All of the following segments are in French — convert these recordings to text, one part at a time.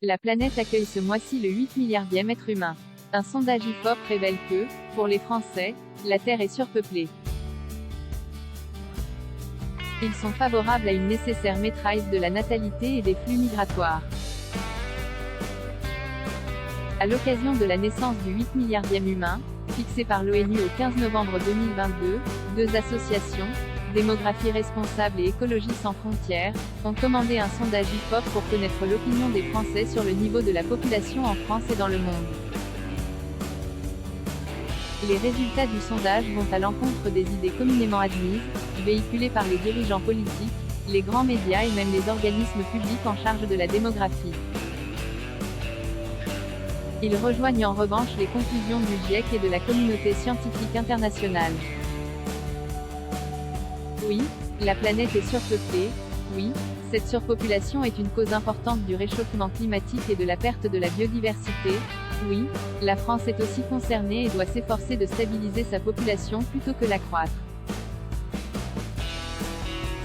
La planète accueille ce mois-ci le 8 milliardième être humain. Un sondage IFOP révèle que, pour les Français, la Terre est surpeuplée. Ils sont favorables à une nécessaire maîtrise de la natalité et des flux migratoires. À l'occasion de la naissance du 8 milliardième humain, fixée par l'ONU au 15 novembre 2022, deux associations, Démographie responsable et Écologie sans frontières, ont commandé un sondage IFOP pour connaître l'opinion des Français sur le niveau de la population en France et dans le monde. Les résultats du sondage vont à l'encontre des idées communément admises, véhiculées par les dirigeants politiques, les grands médias et même les organismes publics en charge de la démographie. Ils rejoignent en revanche les conclusions du GIEC et de la communauté scientifique internationale. Oui, la planète est surpeuplée. Oui, cette surpopulation est une cause importante du réchauffement climatique et de la perte de la biodiversité. Oui, la France est aussi concernée et doit s'efforcer de stabiliser sa population plutôt que l'accroître.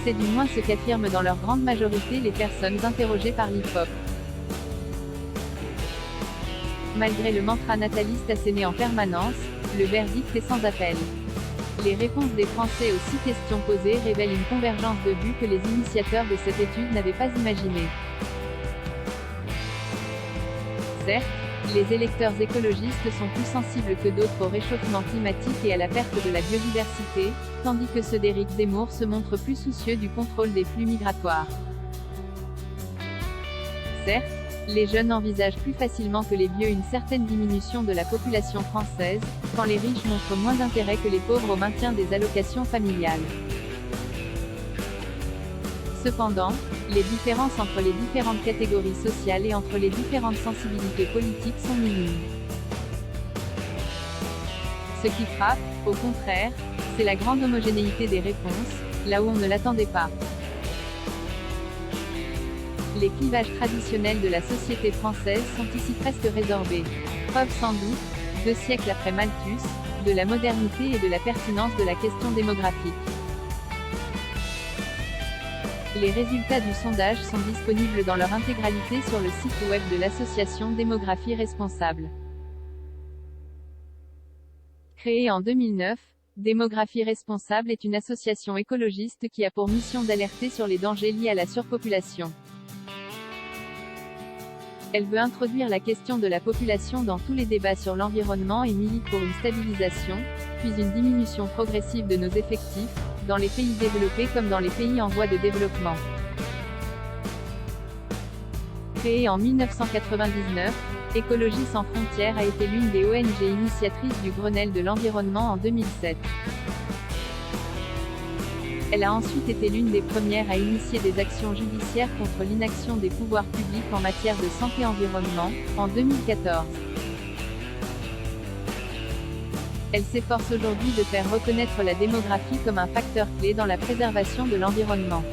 C'est du moins ce qu'affirment dans leur grande majorité les personnes interrogées par l'IFOP. Malgré le mantra nataliste asséné en permanence, le verdict est sans appel. Les réponses des Français aux 6 questions posées révèlent une convergence de vues que les initiateurs de cette étude n'avaient pas imaginée. Certes, les électeurs écologistes sont plus sensibles que d'autres au réchauffement climatique et à la perte de la biodiversité, tandis que ceux d'Éric Zemmour se montrent plus soucieux du contrôle des flux migratoires. Certes, les jeunes envisagent plus facilement que les vieux une certaine diminution de la population française, quand les riches montrent moins d'intérêt que les pauvres au maintien des allocations familiales. Cependant, les différences entre les différentes catégories sociales et entre les différentes sensibilités politiques sont minimes. Ce qui frappe, au contraire, c'est la grande homogénéité des réponses, là où on ne l'attendait pas. Les clivages traditionnels de la société française sont ici presque résorbés. Preuve sans doute, 2 siècles après Malthus, de la modernité et de la pertinence de la question démographique. Les résultats du sondage sont disponibles dans leur intégralité sur le site web de l'association Démographie responsable. Créée en 2009, Démographie responsable est une association écologiste qui a pour mission d'alerter sur les dangers liés à la surpopulation. Elle veut introduire la question de la population dans tous les débats sur l'environnement et milite pour une stabilisation, puis une diminution progressive de nos effectifs, dans les pays développés comme dans les pays en voie de développement. Créée en 1999, Écologie sans frontières a été l'une des ONG initiatrices du Grenelle de l'environnement en 2007. Elle a ensuite été l'une des premières à initier des actions judiciaires contre l'inaction des pouvoirs publics en matière de santé-environnement, en 2014. Elle s'efforce aujourd'hui de faire reconnaître la démographie comme un facteur clé dans la préservation de l'environnement.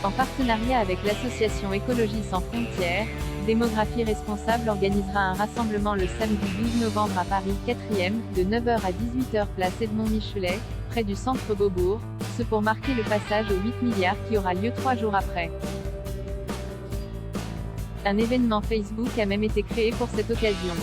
En partenariat avec l'association Écologie sans frontières, Démographie responsable organisera un rassemblement le samedi 12 novembre à Paris 4e, de 9h à 18h place Edmond-Michelet, près du centre Beaubourg, ce pour marquer le passage aux 8 milliards qui aura lieu 3 jours après. Un événement Facebook a même été créé pour cette occasion.